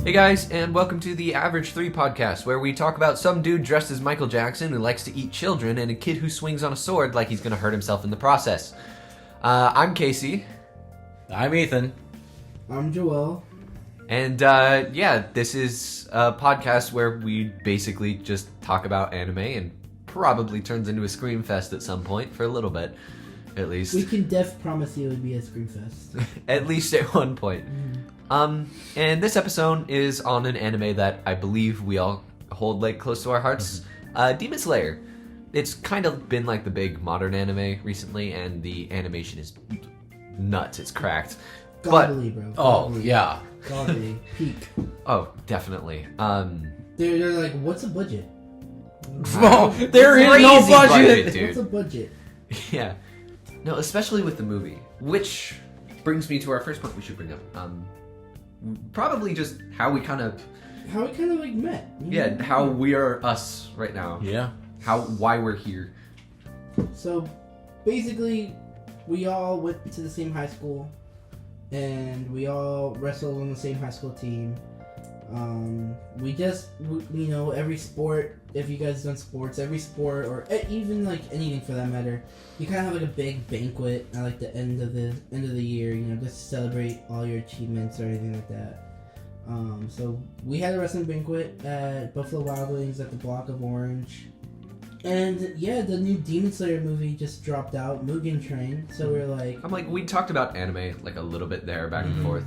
Hey guys, and welcome to the Averag3 podcast, where we talk about some dude dressed as Michael Jackson who likes to eat children and a kid who swings on a sword like he's going to hurt himself in the process. I'm Casey. I'm Ethan. I'm Joel. And this is a podcast where we basically just talk about anime and probably turns into a scream fest at some point for a little bit, at least. We can promise you it would be a scream fest. At least at one point. And this episode is on an anime that I believe we all hold like close to our hearts, Demon Slayer. It's kind of been like the big modern anime recently, and the animation is nuts. It's cracked. Godly, bro. Oh, yeah. Godly. Peak. Oh, definitely. They're like, what's a budget? Oh, there is no Crazy budget. dude. What's a budget? Yeah. No, especially with the movie, which brings me to our first point we should bring up. Probably just how we kind of like met. Yeah, how we are us right now. Yeah. Why we're here. So, basically, we all went to the same high school, and we all wrestled on the same high school team. We just, every sport, if you guys done sports, every sport, or even like anything for that matter, you kind of have like a big banquet at like the end of the year, just to celebrate all your achievements or anything like that. So we had a wrestling banquet at Buffalo Wild Wings at the Block of Orange. And yeah, the new Demon Slayer movie just dropped out, Mugen Train. So we're like, we talked about anime like a little bit there, back and forth.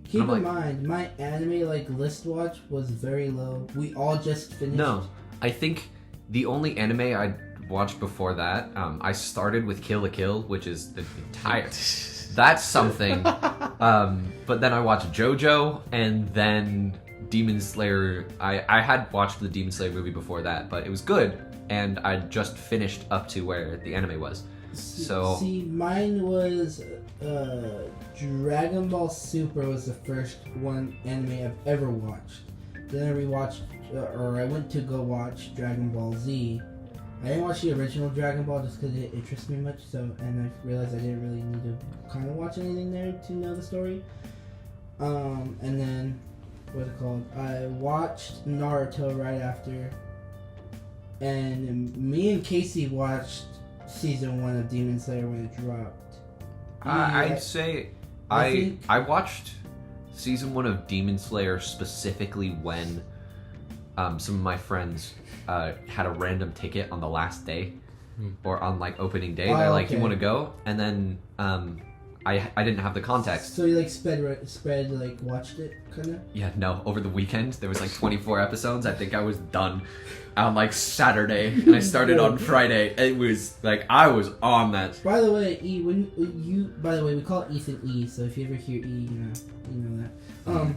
Keep in mind, my anime list watch was very low. We all just finished. No, I think the only anime I watched before that, I started with Kill la Kill, which is the entire. That's something. But then I watched JoJo, and then Demon Slayer. I had watched the Demon Slayer movie before that, but it was good, and I just finished up to where the anime was. So see, mine was Dragon Ball Super was the first one anime I've ever watched. Then I rewatched, or I went to go watch Dragon Ball Z. I didn't watch the original Dragon Ball just because it didn't interest me much. And I realized I didn't really need to kind of watch anything there to know the story. And then what's it called? I watched Naruto right after, and me and Casey watched Season 1 of Demon Slayer when it dropped. I'd say I watched Season 1 of Demon Slayer specifically when some of my friends had a random ticket on the last day or on opening day. They're like, you want to go? And then I didn't have the context. So you spread watched it kind of? Yeah, no. Over the weekend there was 24 episodes. I think I was done on Saturday, and I started on Friday. It was I was on that. By the way, we call it Ethan E. So if you ever hear E, you know that.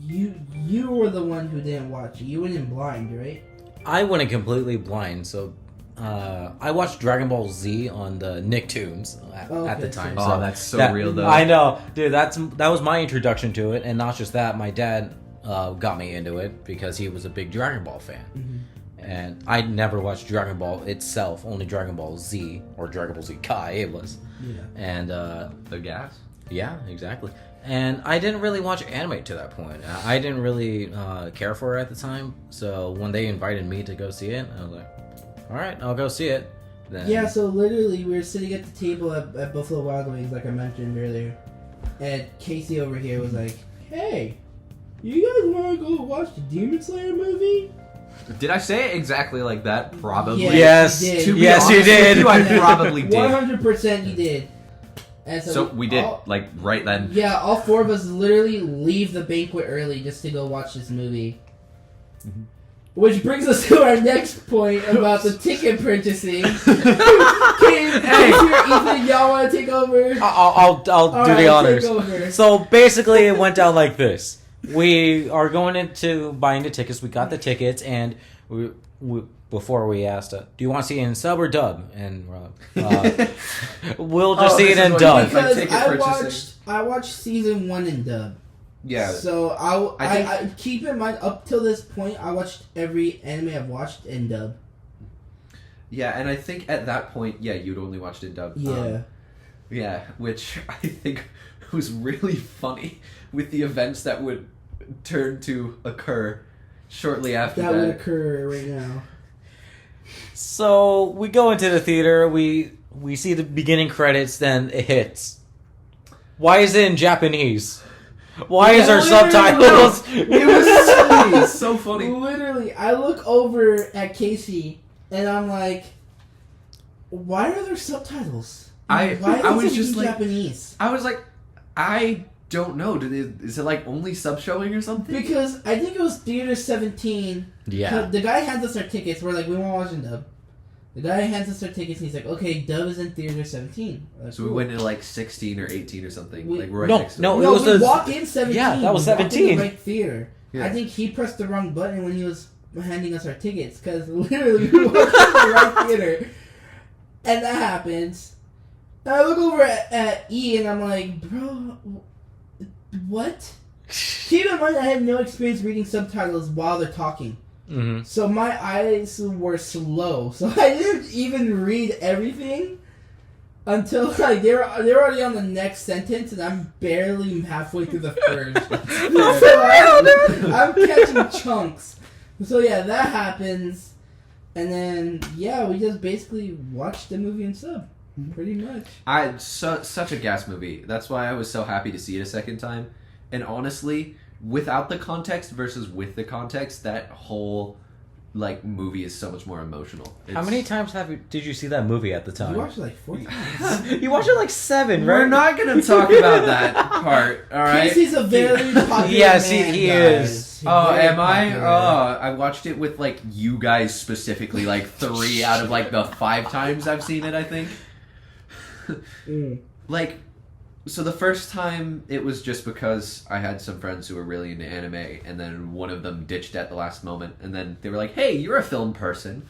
You were the one who didn't watch it. You went in blind, right? I went in completely blind, so I watched Dragon Ball Z on the Nicktoons at the time. Oh, that's so real, though. I know, dude. That was my introduction to it, and not just that. My dad got me into it because he was a big Dragon Ball fan, and I never watched Dragon Ball itself, only Dragon Ball Z or Dragon Ball Z Kai. It was, and the gas. Yeah, exactly. And I didn't really watch anime to that point. I didn't really care for it at the time. So when they invited me to go see it, I was like, all right, I'll go see it. Then... Yeah, so literally we were sitting at the table at Buffalo Wild Wings, like I mentioned earlier. And Casey over here was like, hey, you guys want to go watch the Demon Slayer movie? Did I say it exactly like that? Probably. Yes, you did. Yes, you did. I probably did. 100% you did. And so we did, right then. Yeah, all four of us literally leave the banquet early just to go watch this movie. Mm-hmm. Which brings us to our next point about the ticket purchasing. Ethan, y'all want to take over? I'll do the honors. So basically it went down like this. We are going into buying the tickets. We got the tickets, and we before we asked, do you want to see it in sub or dub? And we're like, we'll just see it in dub. Because I watched season 1 in dub. Yeah. So I keep in mind, up till this point, I watched every anime I've watched in dub. Yeah, and I think at that point, you'd only watched in dub. Yeah. Yeah, which I think was really funny with the events that would turn to occur shortly after that. That would occur right now. So we go into the theater. We see the beginning credits. Then it hits. Why is it in Japanese? Why is there subtitles? It was silly. It's so funny. Literally, I look over at Casey and I'm like, why are there subtitles? I was just like Japanese. I was like, I don't know. Is it like only sub showing or something? Because I think it was Theater 17. Yeah. The guy hands us our tickets. We're like, we want to watch in dub. The guy hands us our tickets and he's like, okay, dub is in Theater 17. Like, so we went into like 16 or 18 or something. Like right no, next to no, it. it was we the walk in 17. Yeah, that was We walked in 17. the right theater. Yeah. I think he pressed the wrong button when he was handing us our tickets because literally we walked in the right theater. And that happens. And I look over at E and I'm like, bro, what? Keep in mind I have no experience reading subtitles while they're talking. Mm-hmm. So my eyes were slow. So I didn't even read everything until like they're already on the next sentence and I'm barely halfway through the first. So I'm catching chunks. So yeah, that happens. And then yeah, we just basically watched the movie in sub. Pretty much. Such a gas movie. That's why I was so happy to see it a second time. And honestly, without the context versus with the context, that whole like movie is so much more emotional. How many times did you see that movie at the time? You watched it like 4 times. You watched it like 7, right? We're not going to talk about that part, all right? Casey's a very popular Yes, man, he guys. is. He's Oh, very am I? popular. Oh, I watched it with like you guys specifically, like 3 out of like the 5 times I've seen it, I think. Like, so the first time it was just because I had some friends who were really into anime, and then one of them ditched at the last moment, and then they were like, "Hey, you're a film person.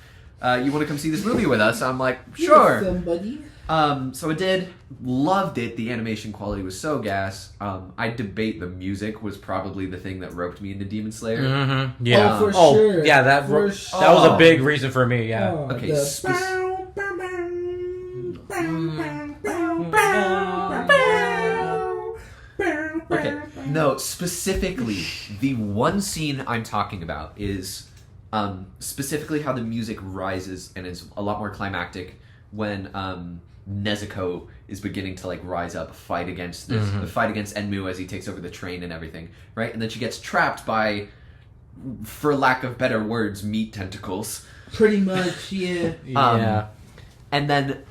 You want to come see this movie with us?" I'm like, "Sure." Film buddy. So I did, loved it. The animation quality was so gas. I debate the music was probably the thing that roped me into Demon Slayer. Mm-hmm. Yeah. Oh, for sure. Yeah, that For was a sure. big reason for me. Yeah. Oh, Okay, Okay, no, specifically, the one scene I'm talking about is specifically how the music rises and is a lot more climactic when Nezuko is beginning to like rise up, fight against Enmu as he takes over the train and everything, right? And then she gets trapped by, for lack of better words, meat tentacles. Pretty much, yeah. Yeah. And then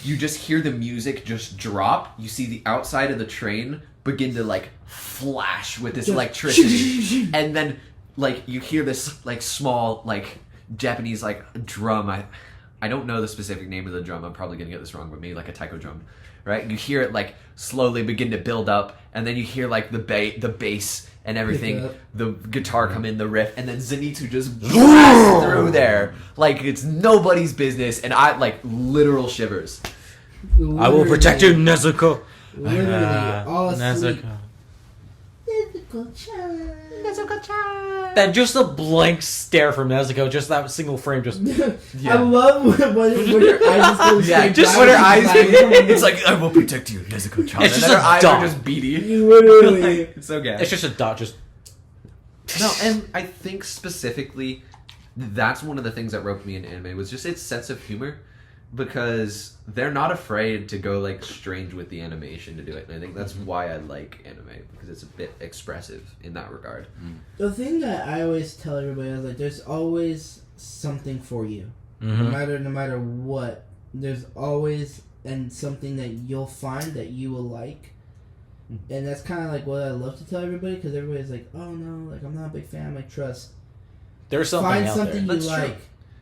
you just hear the music just drop. You see the outside of the train begin to like flash with this electricity. And then like you hear this like small like Japanese like drum. I don't know the specific name of the drum. I'm probably gonna get this wrong, but maybe like a taiko drum, right? You hear it like slowly begin to build up, and then you hear like the bass and everything, the guitar come in, the riff, and then Zenitsu just blasts through there like it's nobody's business, and I like literal shivers. I will protect you, Nezuko. Literally, all asleep. Nezuko-chan. That just a blank stare from Nezuko, just that single frame, just I love when her eyes just go straight just black when her and eyes, black. it's like I will protect you, Nezuko-chan. It's And just then her a eyes dot. are just beady. Literally. It's so gas. it's just a dot, just No, and I think specifically that's one of the things that roped me in anime was just its sense of humor, because they're not afraid to go like strange with the animation to do it, and I think that's why I like anime, because it's a bit expressive in that regard. The thing that I always tell everybody is like, there's always something for you, Mhm. no matter what. There's always something that you'll find that you will like, and that's kind of like what I love to tell everybody, because everybody's like, oh no, like I'm not a big fan. I'm like, trust. there's something Find out something there. you That's true. like.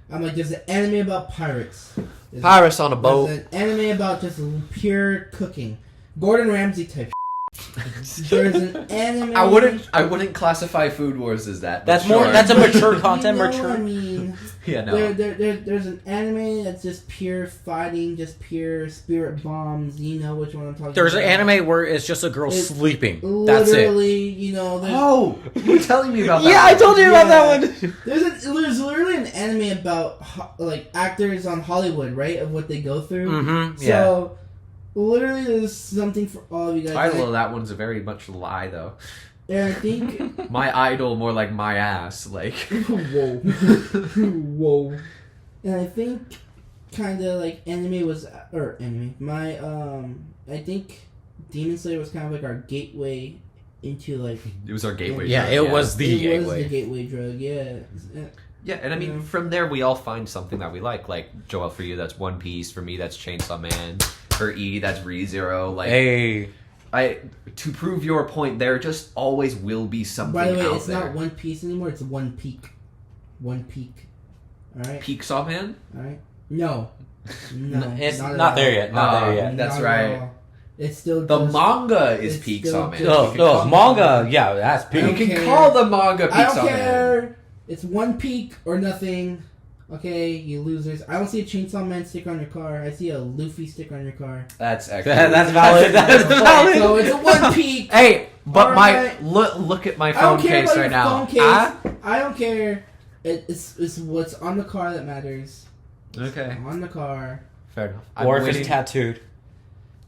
I'm like, there's an anime about pirates. There's Pirates on a boat. There's an anime about just pure cooking. Gordon Ramsay type. There's an anime. I wouldn't classify Food Wars as that. but That's more. sure. That's a mature content. You know Mature. what I mean, yeah, no. there's an anime that's just pure fighting, just pure spirit bombs. You know which one I'm talking There's about. an anime where it's just a girl It's sleeping. That's it. Literally, you know. Oh, you were telling me about that. Yeah, I told you about Yeah. that one. There's literally an anime about like actors on Hollywood, right? Of what they go through. Mm-hmm. Yeah. So, Literally, there's something for all of you guys. Title of that one's a very much lie, though. And I think My idol, more like my ass. Like, whoa, whoa. And I think kind of like I think Demon Slayer was kind of like our gateway into like. it was our gateway. Yeah, drug, it was the gateway. Was the gateway drug. Yeah. Yeah, and I mean, from there we all find something that we like. Like, Joel, for you, that's One Piece. For me, that's Chainsaw Man. For E, that's ReZero. Like, Hey. To prove your point, there just always will be something By the way, out it's there. not One Piece anymore. It's One Peak. One Peak. All right. Peak Saw Man? All right. No. It's at not there all. yet. Not there yet. That's Not right. at all. It's still The just, manga is it's Peak still Saw Man. just- No, manga. Yeah, that's I peak. don't You can care. call the manga Peak I don't Saw Man. care. It's One Peak or nothing. Okay, you losers. I don't see a Chainsaw Man sticker on your car. I see a Luffy sticker on your car. That's actually... That's valid. That's valid. So it's a One Peak. Hey, but Alright. look at my I don't phone care case about right your now. phone case. Ah? I don't care. It's what's on the car that matters. Okay, On the car. fair enough. Or I'm if it's waiting- tattooed.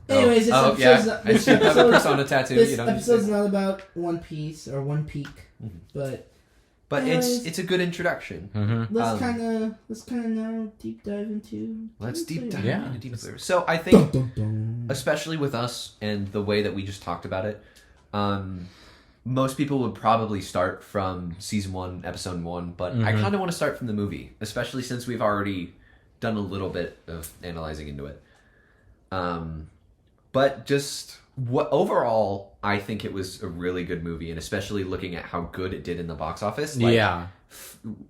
Anyways, this oh, episode's yeah. not, I this do have a episode- persona tattoo. This You don't need to episode's say. not about One Piece or One Peak, Mhm. but But anyways. it's a good introduction. Mm-hmm. let's Um, kind of now deep dive into. Let's deep dive Yeah. into Demon Slayer. So I think, Dun, dun, dun. especially with us and the way that we just talked about it, most people would probably start from season 1, episode 1. But I Mhm. kind of want to start from the movie, especially since we've already done a little bit of analyzing into it. But just overall, I think it was a really good movie, and especially looking at how good it did in the box office. Like, Yeah.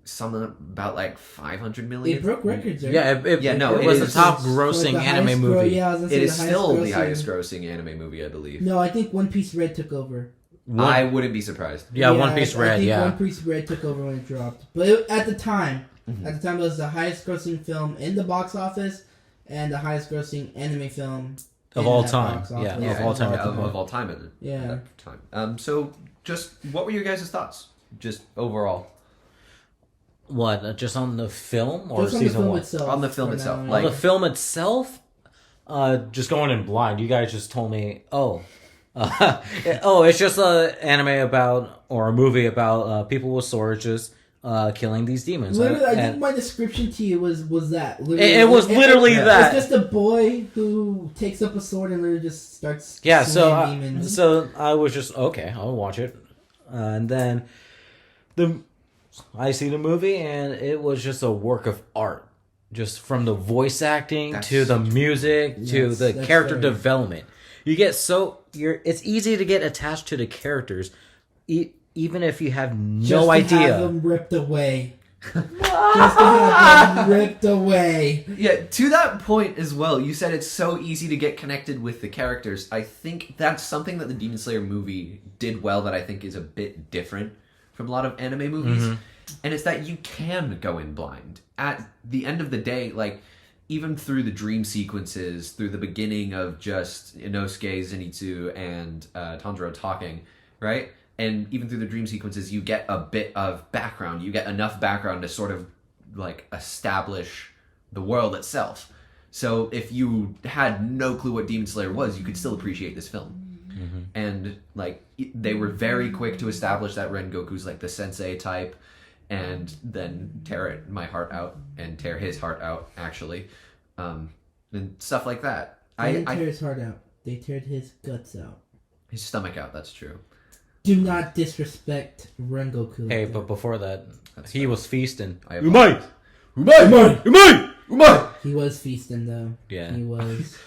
something about like 500 million. It broke records. Right? Yeah, it it was is- the top For grossing the anime highest movie. yeah, I was gonna It say is still the grossing. highest grossing anime movie, I believe. No, I think One Piece Red took over. I wouldn't be surprised. Yeah, One Piece I Red, think yeah. One Piece Red took over when it dropped, but at the time, it was the highest grossing film in the box office and the highest grossing anime film Of in all that time. box Yeah, office. of all time. Of all time at Yeah. that time. So, just what were your guys' thoughts? Just overall. What? Just on the film or Just on the season film 1? itself. On the film for itself, now, like- On the film itself, just going in blind. You guys just told me, it's just an anime about or a movie about people with swords just killing these demons. Literally, I And think my description to you was that. Literally, it was literally that. It's just a boy who takes up a sword and literally just starts. Yeah, slaying demons. so I was just okay. I'll watch it, and then I see the movie, and it was just a work of art, just from the voice acting That's to the so true. music to Yes, the that's character fair. development. It's easy to get attached to the characters, even if you have no Just to idea. have them ripped away. Just to have them ripped away. Yeah, to that point as well, you said it's so easy to get connected with the characters. I think that's something that the Demon Slayer movie did well that I think is a bit different from a lot of anime movies. Mm-hmm. And it's that you can go in blind. At the end of the day, like, even through the dream sequences, through the beginning of just Inosuke, Zenitsu, and Tanjiro talking, right? And even through the dream sequences, you get a bit of background. You get enough background to sort of, like, establish the world itself. So if you had no clue what Demon Slayer was, you could still appreciate this film. Mm-hmm. And, like, they were very quick to establish that Rengoku's, like, the sensei type, and then tear my heart out, and tear his heart out, actually. And stuff like that. They didn't tear his heart out. They teared his guts out. His stomach out, that's true. Do not disrespect Rengoku. Hey, but before that, he was feasting. I Umai! Umai! Umai! Umai! He was feasting though. Yeah. He was.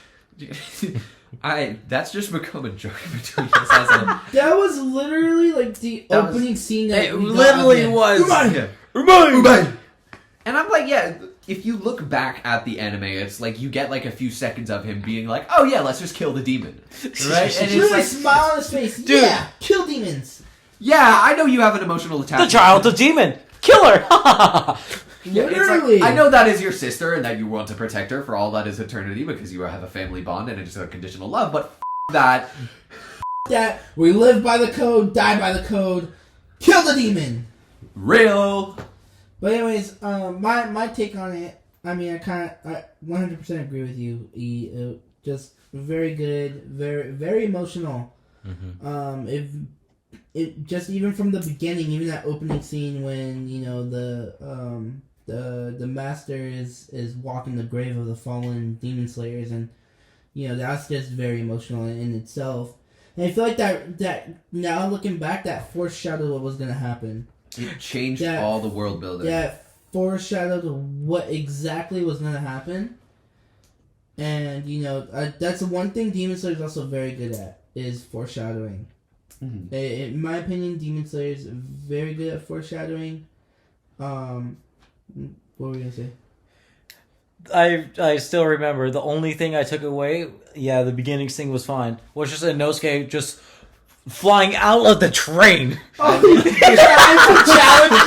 That's just become a joke between us as a... That was literally like the That was- opening scene that It we got literally of it. was. Yeah. Umai! And I'm like, yeah, if you look back at the anime, it's like you get like a few seconds of him being like, oh yeah, let's just kill the demon. Right? And He it's had a like, smile on his face. Dude. Yeah, kill demons. yeah, I know you have an emotional The attachment. child, the demon! Killer! Yeah, it's Literally. like, I know that is your sister and that you want to protect her for all that is eternity because you have a family bond and it's a conditional love, but that. That we live by the code, die by the code, kill the demon. Real. But anyways, my take on it. I mean, I 100% agree with you. Just very good, very emotional. Mm-hmm. If it just even from the beginning, even that opening scene when the master is walking the grave of the fallen demon slayers, and that's just very emotional in itself. And I feel like that now looking back, that foreshadowed what was gonna happen. It changed all the world building. That foreshadowed what exactly was gonna happen. And that's the one thing Demon Slayer is also very good at, is foreshadowing. Mm-hmm. In my opinion, Demon Slayer is very good at foreshadowing. What were we gonna say? I still remember the only thing I took away. Yeah, the beginning scene was fine. Was just Inosuke just flying out of the train. Oh, challenge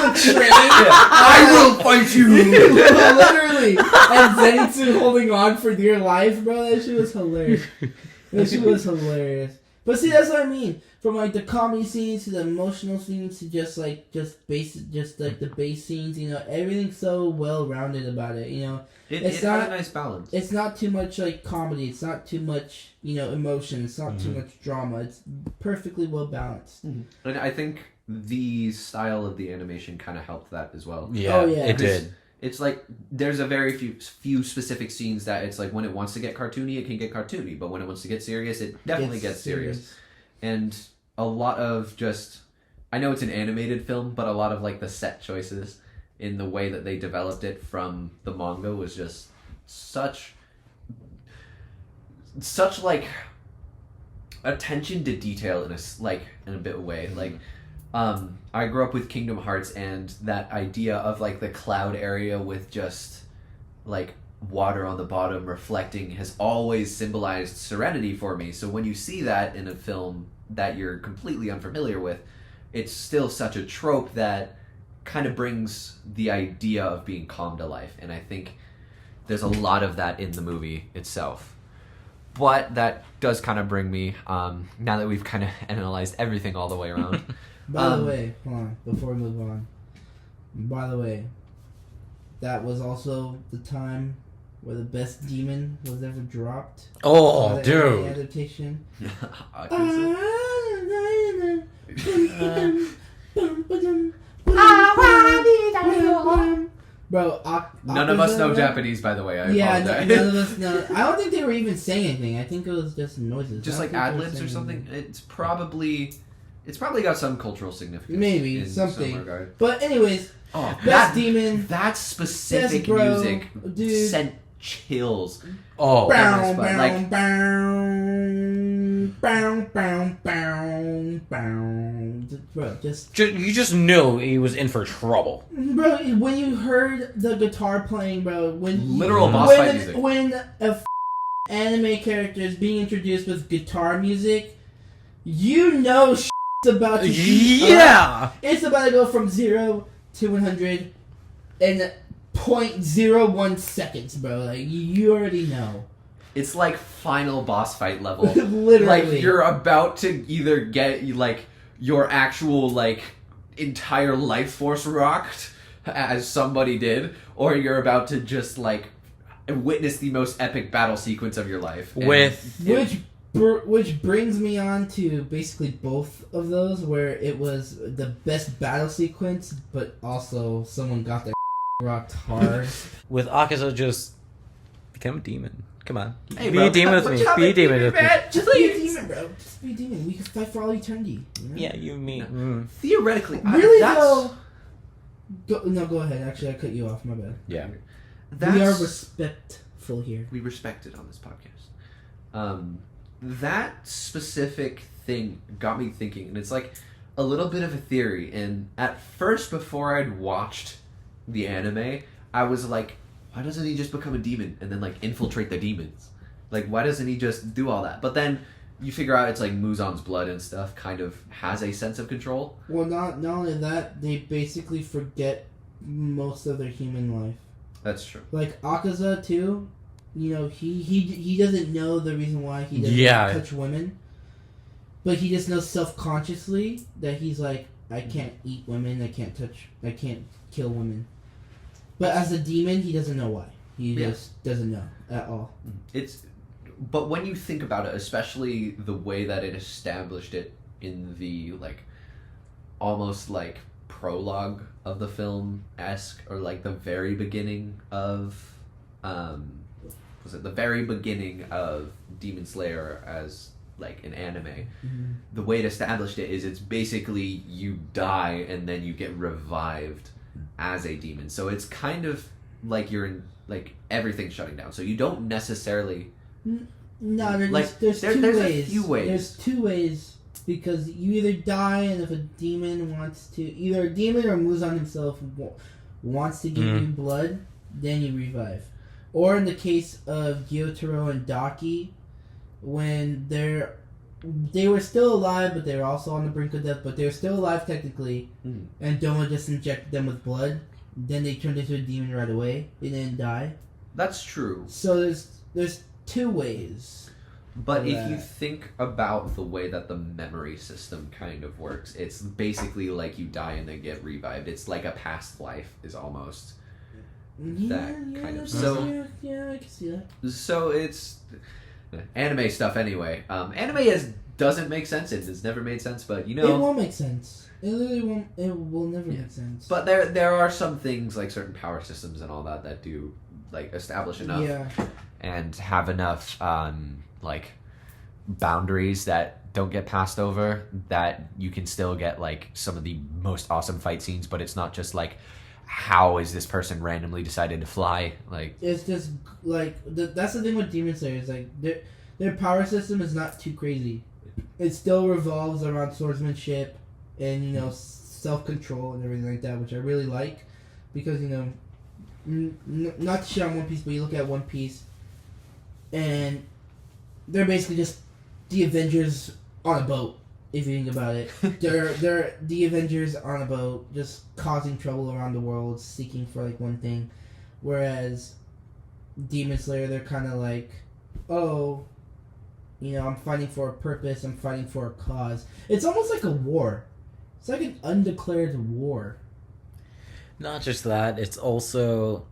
the train. I will fight you. Literally, and Zenitsu holding on for dear life, bro. That shit was hilarious. But see, that's what I mean. From like the comedy scenes to the emotional scenes to just like the base scenes, everything's so well rounded about it. It's not a nice balance. It's not too much like comedy. It's not too much emotion. It's not too much drama. It's perfectly well balanced. Mm-hmm. And I think the style of the animation kind of helped that as well. Yeah, it did. It's like there's a very few specific scenes that it's like when it wants to get cartoony, it can get cartoony, but when it wants to get serious, it definitely gets serious. And a lot of I know it's an animated film, but a lot of like the set choices in the way that they developed it from the manga was just such like attention to detail in a bit of way. Like I grew up with Kingdom Hearts, and that idea of like the cloud area with just like water on the bottom reflecting has always symbolized serenity for me. So when you see that in a film that you're completely unfamiliar with, it's still such a trope that kind of brings the idea of being calm to life. And I think there's a lot of that in the movie itself. But that does kind of bring me, now that we've kind of analyzed everything all the way around. By the way, hold on, before we move on. By the way, that was also the time where the best demon was ever dropped. Oh, dude. Adaptation. Bro, none of us know Japanese, by the way. I apologize. None of us know. I don't think they were even saying anything. I think it was just noises. Just like ad-libs or something. It's probably got some cultural significance. Maybe in something. Some regard. But anyways, best demon. That specific bro, music dude. sent chills. Oh, Bow, like bro, you just knew he was in for trouble. Bro, when you heard the guitar playing, bro, literal boss fight music. When a anime character is being introduced with guitar music, shit's about to it's about to go from 0 to 100 in 0.01 seconds, bro. Like, you already know. It's like final boss fight level. Literally. Like, you're about to either get, like, your actual, like, entire life force rocked, as somebody did, or you're about to just, like, witness the most epic battle sequence of your life. Which brings me on to basically both of those, where it was the best battle sequence, but also someone got their rocked hard. With Akaza just become a demon. Come on. Hey, be a demon with me. Be a demon with me. Just be a demon, bro. Just be a demon. We can fight for all eternity. Yeah, you mean. Theoretically, though. Go ahead. Actually, I cut you off. My bad. Yeah. We are respectful here. We respect it on this podcast. That specific thing got me thinking, and it's like a little bit of a theory. And at first, before I'd watched the anime, I was like, why doesn't he just become a demon and then like infiltrate the demons? Like, why doesn't he just do all that? But then you figure out it's like Muzan's blood and stuff kind of has a sense of control. Well, not only that, they basically forget most of their human life. That's true. Like Akaza too, he doesn't know the reason why he doesn't touch women, but he just knows self-consciously that he's like, I can't eat women, I can't kill women. But as a demon, he doesn't know why. He just doesn't know at all. It's but when you think about it, especially the way that it established it in the like almost like prologue of the film-esque, or like the very beginning of the very beginning of Demon Slayer as like an anime, the way it established it is it's basically you die and then you get revived as a demon. So it's kind of like you're in like everything's shutting down. So you don't necessarily No, there's, like, there's two there's ways. a few ways. There's two ways, because you either die, and if a demon wants to, either a demon or Muzan himself wants to give you blood, then you revive. Or in the case of Gyotaro and Daki, when they were still alive, but they were also on the brink of death, but they were still alive technically, and Doma just injected them with blood, then they turned into a demon right away. They didn't die. That's true. So there's two ways. But if you think about the way that the memory system kind of works, it's basically like you die and then get revived. It's like a past life is almost that kind of. So yeah, I can see that. So it's anime stuff anyway. Anime doesn't make sense. It's never made sense, but you know it won't make sense. It literally won't. It will never make sense. But there are some things like certain power systems and all that do like establish enough and have enough like boundaries that don't get passed over, that you can still get like some of the most awesome fight scenes, but it's not just like, how is this person randomly decided to fly? Like, it's just like that's the thing with Demon Slayer, is like their power system is not too crazy. It still revolves around swordsmanship and, you know, self-control and everything like that, which I really like, because, you know, not to shit on One Piece, but you look at One Piece and they're basically just the Avengers on a boat. If you think about it, they're the Avengers on a boat, just causing trouble around the world, seeking for like one thing. Whereas Demon Slayer, they're kind of like, oh, you know, I'm fighting for a purpose. I'm fighting for a cause. It's almost like a war. It's like an undeclared war. Not just that, it's also,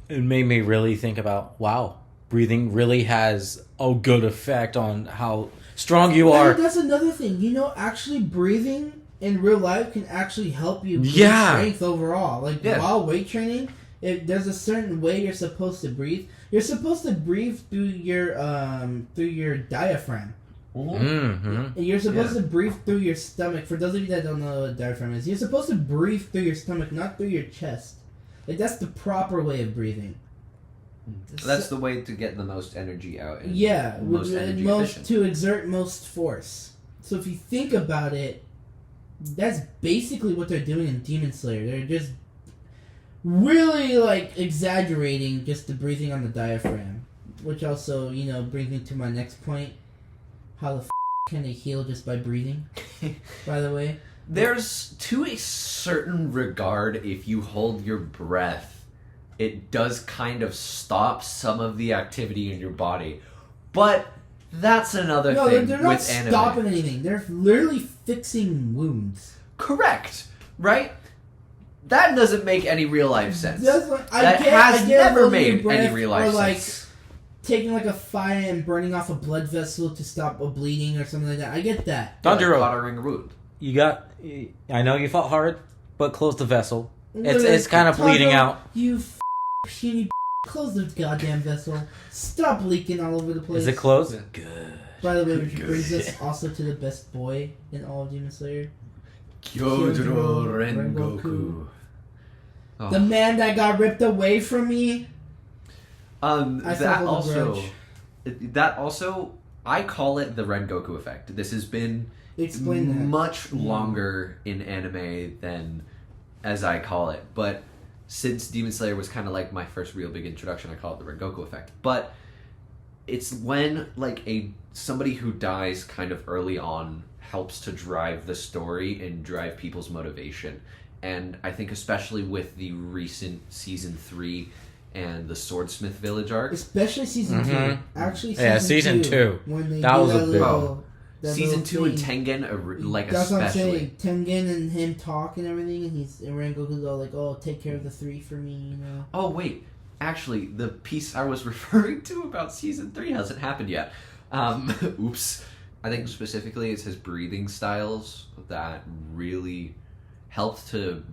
it made me really think about, wow, breathing really has a good effect on how strong you are. And that's another thing. You know, actually breathing in real life can actually help you build strength overall. Like, while weight training, if there's a certain way you're supposed to breathe. You're supposed to breathe through your diaphragm. Mm-hmm. And you're supposed to breathe through your stomach. For those of you that don't know what a diaphragm is, you're supposed to breathe through your stomach, not through your chest. Like, that's the proper way of breathing. That's the way to get the most energy out. And most energy efficient. To exert most force. So if you think about it, that's basically what they're doing in Demon Slayer. They're just really, like, exaggerating just the breathing on the diaphragm. Which also, you know, brings me to my next point. How the can they heal just by breathing? By the way. There's, to a certain regard, if you hold your breath, it does kind of stop some of the activity in your body. But that's another thing they're with not anime. Stopping anything. They're literally fixing wounds. Correct. Right? That doesn't make any real life sense. I get never made any real life sense. Taking like a fire and burning off a blood vessel to stop a bleeding or something like that. I get that. Tanjiro, watering a wound. I know you fought hard, but close the vessel. It's kind of bleeding out. You puny close the goddamn vessel. Stop leaking all over the place. Is it closed? Yeah. Good. By the way, which brings us also to the best boy in all of Demon Slayer. Kyojuro Rengoku. Oh. The man that got ripped away from me. That also, I call it the Rengoku effect. This has been much longer in anime than as I call it, but since Demon Slayer was kind of like my first real big introduction, I call it the Rengoku effect. But it's when like somebody who dies kind of early on helps to drive the story and drive people's motivation. And I think especially with the recent season 3 and the Swordsmith Village arc, especially season 2. Actually, season 2. When they that was a big. Season 2 and Tengen, like, that's especially. What I'm saying. Tengen and him talk and everything, and Rengoku's all like, "Oh, take care of the 3 for me," you know. Oh wait, actually, the piece I was referring to about season 3 hasn't happened yet. Oops. I think specifically it's his breathing styles that really helped to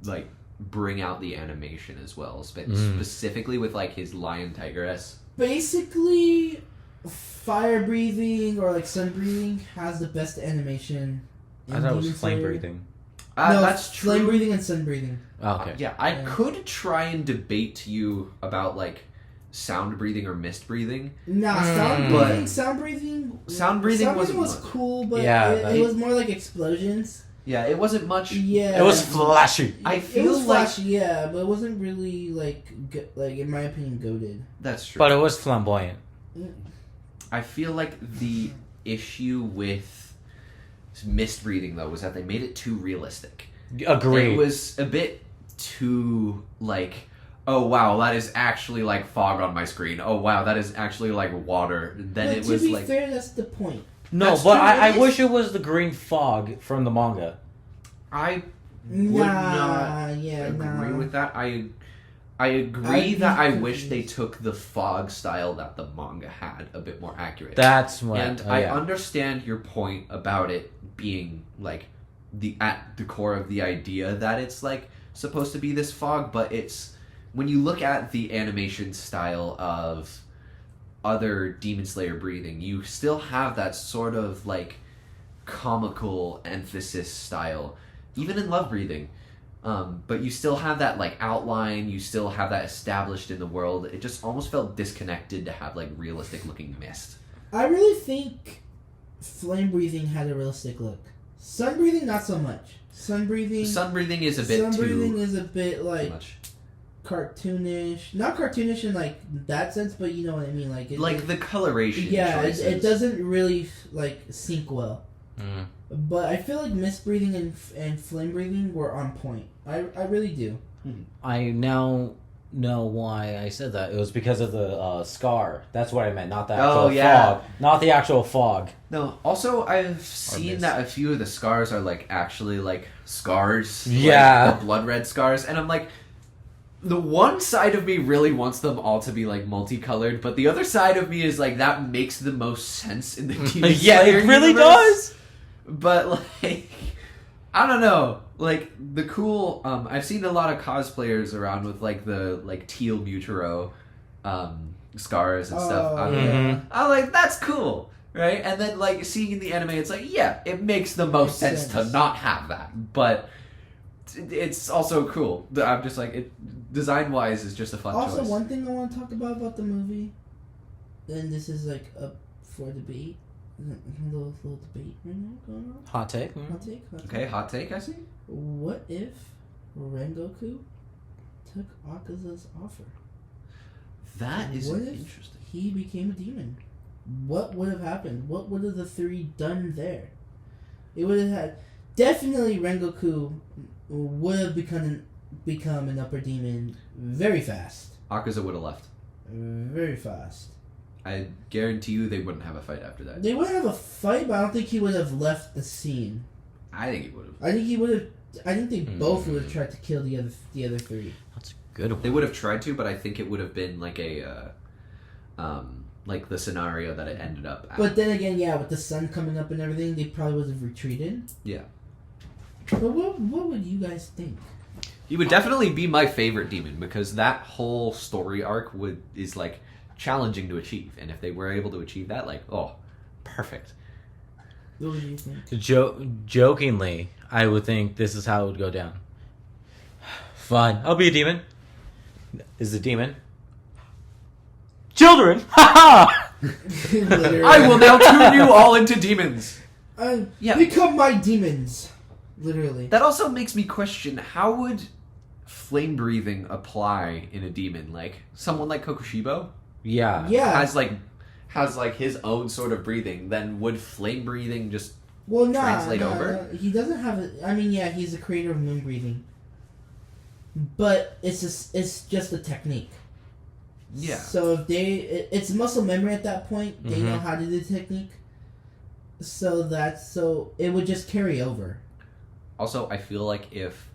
like bring out the animation as well, specifically with like his lion tigress. Basically, fire breathing or like sun breathing has the best animation. I thought it was flame breathing. No, that's true. Flame breathing and sun breathing. Oh, okay. I could try and debate to you about like sound breathing or mist breathing. Nah, sound breathing was cool, but it was more like explosions. Yeah, it wasn't much. Yeah, it was flashy. It was flashy, yeah, but it wasn't really like in my opinion, goated. That's true. But it was flamboyant. I feel like the issue with mist breathing though was that they made it too realistic. Agreed. It was a bit too like, oh wow, that is actually like fog on my screen. Oh wow, that is actually like water. Then but it was like. To be fair, that's the point. No, that's but true, I wish it was the green fog from the manga. I would not agree with that. I agree that I wish they took the fog style that the manga had a bit more accurate. That's what. And I understand your point about it being like at the core of the idea that it's like supposed to be this fog, but it's when you look at the animation style of other Demon Slayer breathing, you still have that sort of like comical emphasis style, even in Love breathing. But you still have that like outline, you still have that established in the world. It just almost felt disconnected to have like realistic looking mist. I really think flame breathing had a realistic look. Sun breathing, not so much. Sun breathing is a bit like much. Cartoonish. Not cartoonish in like that sense, but you know what I mean. Like the coloration. Yeah, it doesn't really like sync well. Mm. But I feel like mist breathing and flame breathing were on point. I really do. I now know why I said that. It was because of the scar. That's what I meant, not the actual fog. Not the actual fog. No, also I've seen that a few of the scars are like actually like scars. Yeah. Like, the blood red scars. And I'm like, the one side of me really wants them all to be like multicolored, but the other side of me is like, that makes the most sense in the Demon Yeah, Slayer it really universe. does. But like, I don't know. Like the cool, I've seen a lot of cosplayers around with like the like teal Mutaro scars and stuff. I'm like, that's cool, right? And then like seeing in the anime, it's like, yeah, it makes the most sense to not have that, but it's also cool. I'm just like, it design wise is just a fun choice. Also, one thing I want to talk about the movie, and this is like up for debate. A little debate right now going on. Hot take. Hot take. Okay, hot take, I see. What if Rengoku took Akaza's offer? That is what if interesting. He became a demon. What would have happened? What would have the three done there? It would have had definitely Rengoku would have become an upper demon very fast. Akaza would have left. Very fast. I guarantee you they wouldn't have a fight after that. They wouldn't have a fight, but I don't think he would have left the scene. I think he would have. I think he would have. I think they both would have tried to kill the other three. That's a good one. They would have tried to, but I think it would have been like a, like the scenario that it ended up at. But then again, yeah, with the sun coming up and everything, they probably would have retreated. Yeah. But what would you guys think? He would definitely be my favorite demon because that whole story arc is like challenging to achieve, and if they were able to achieve that, like, oh, perfect. What would you think? Jokingly, I would think this is how it would go down. Fine, I'll be a demon. Is the demon? Children! Ha I will now turn you all into demons! Become my demons! Literally. That also makes me question, how would flame breathing apply in a demon? Like, someone like Kokushibo? Yeah. Has his own sort of breathing, then would flame breathing just translate over? He doesn't have it. I mean, yeah, he's the creator of moon breathing. But it's just a technique. Yeah. So if it's muscle memory at that point. They know how to do the technique. So it would just carry over. Also, I feel like if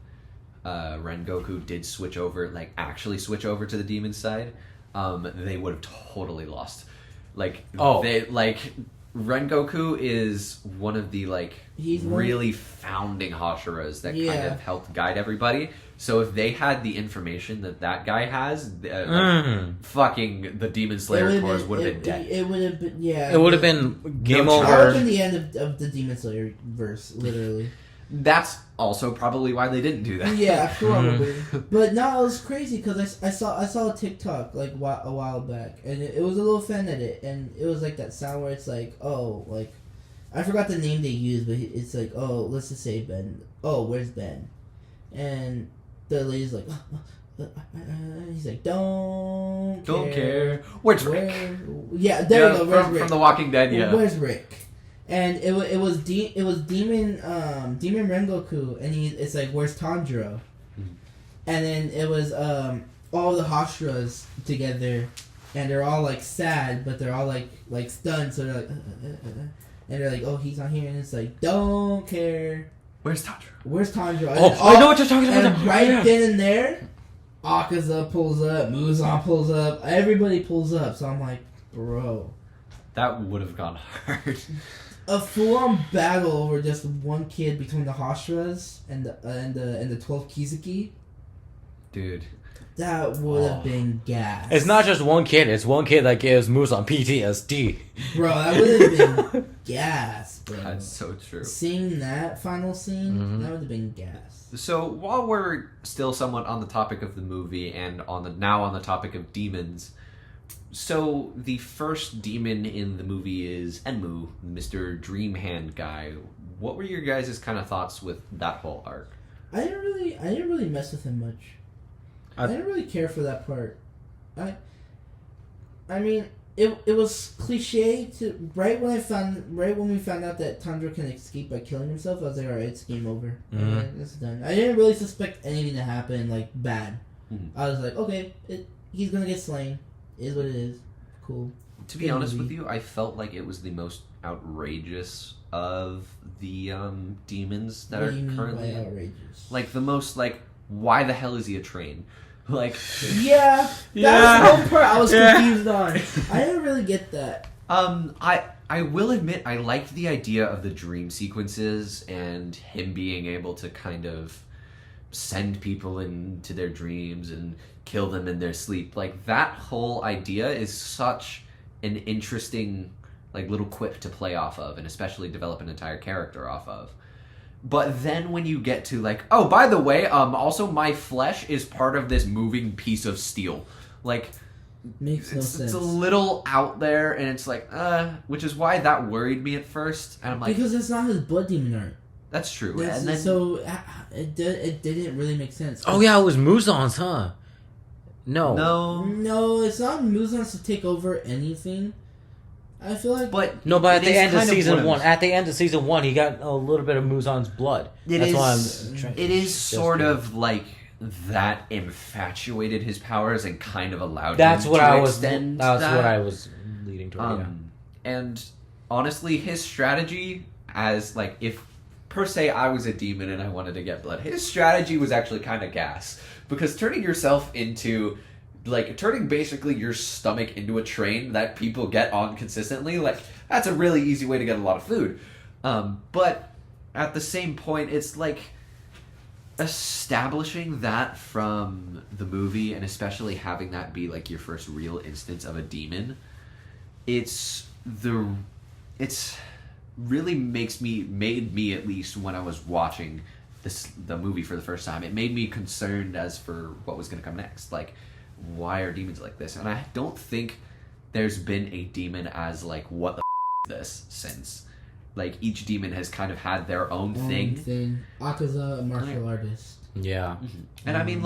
Rengoku did switch over, like actually switch over to the demon side, they would have totally lost. Like, Rengoku is one of the really founding Hashiras that kind of helped guide everybody. So if they had the information that guy has, fucking the Demon Slayer Corps would have been dead. It would have been It would have been game over. That would have been the end of the Demon Slayer verse, literally. That's also probably why they didn't do that. Yeah, probably. But no, it was crazy because I saw a TikTok a while back, and it was a little fan edit, and it was like that sound where it's like, oh, like I forgot the name they used, but it's like, oh, let's just say Ben. Oh, where's Ben? And the lady's like, he's like, don't care. Where's Rick? Yeah, there you go. From The Walking Dead. Yeah. Where's Rick? And it was Demon Rengoku, and it's like, where's Tanjiro? And then it was all the Hashiras together, and they're all like sad, but they're all like stunned, so they're like, and they're like, oh, he's not here, and it's like, don't care. Where's Tanjiro? Where's Tanjiro? I know what you're talking about. And then and there, Akaza pulls up, Muzan pulls up, everybody pulls up. So I'm like, bro, that would have gone hard. A full-on battle over just one kid between the Hashiras and the 12 Kizuki. Dude, that would have been gas. It's not just one kid. It's one kid that gives Muzan PTSD. Bro, that would have been gas, bro. That's so true. Seeing that final scene, that would have been gas. So while we're still somewhat on the topic of the movie and on the topic of demons, so the first demon in the movie is Enmu, Mr. Dreamhand guy. What were your guys' kind of thoughts with that whole arc? I didn't really mess with him much. I didn't really care for that part. I mean, it was cliche to right when we found out that Tanjiro can escape by killing himself. I was like, all right, it's game over. Right, it's done. I didn't really suspect anything to happen like bad. I was like, okay, he's gonna get slain. It is what it is. Cool. To be honest with you, I felt like it was the most outrageous of the demons that are currently outrageous. Like the most why the hell is he a train? Like that was the whole part I was confused on. I didn't really get that. I will admit I liked the idea of the dream sequences and him being able to kind of send people into their dreams and kill them in their sleep. Like that whole idea is such an interesting little quip to play off of, and especially develop an entire character off of. But then when you get to oh, by the way, also my flesh is part of this moving piece of steel. Makes no sense. It's a little out there, and it's which is why that worried me at first. And I'm like, because it's not his blood demon art. That's true. And then, so it didn't really make sense. Oh yeah, it was Muzan's, huh? No, it's not Muzan's to take over anything. I feel like, but at the end of season 1, he got a little bit of Muzan's blood. It is sort of like that infatuated his powers and kind of allowed him to extend. That's what I was leading toward. And honestly, his strategy as if per se I was a demon and I wanted to get blood, his strategy was actually kind of gas, because turning yourself into turning basically your stomach into a train that people get on consistently, that's a really easy way to get a lot of food. But at the same point, it's establishing that from the movie, and especially having that be your first real instance of a demon. It's really made me, at least when I was watching the movie for the first time, it made me concerned as for what was going to come next. Why are demons like this? And I don't think there's been a demon as what the is this since each demon has kind of had their own thing. Akaza, a martial artist. Yeah. And I mean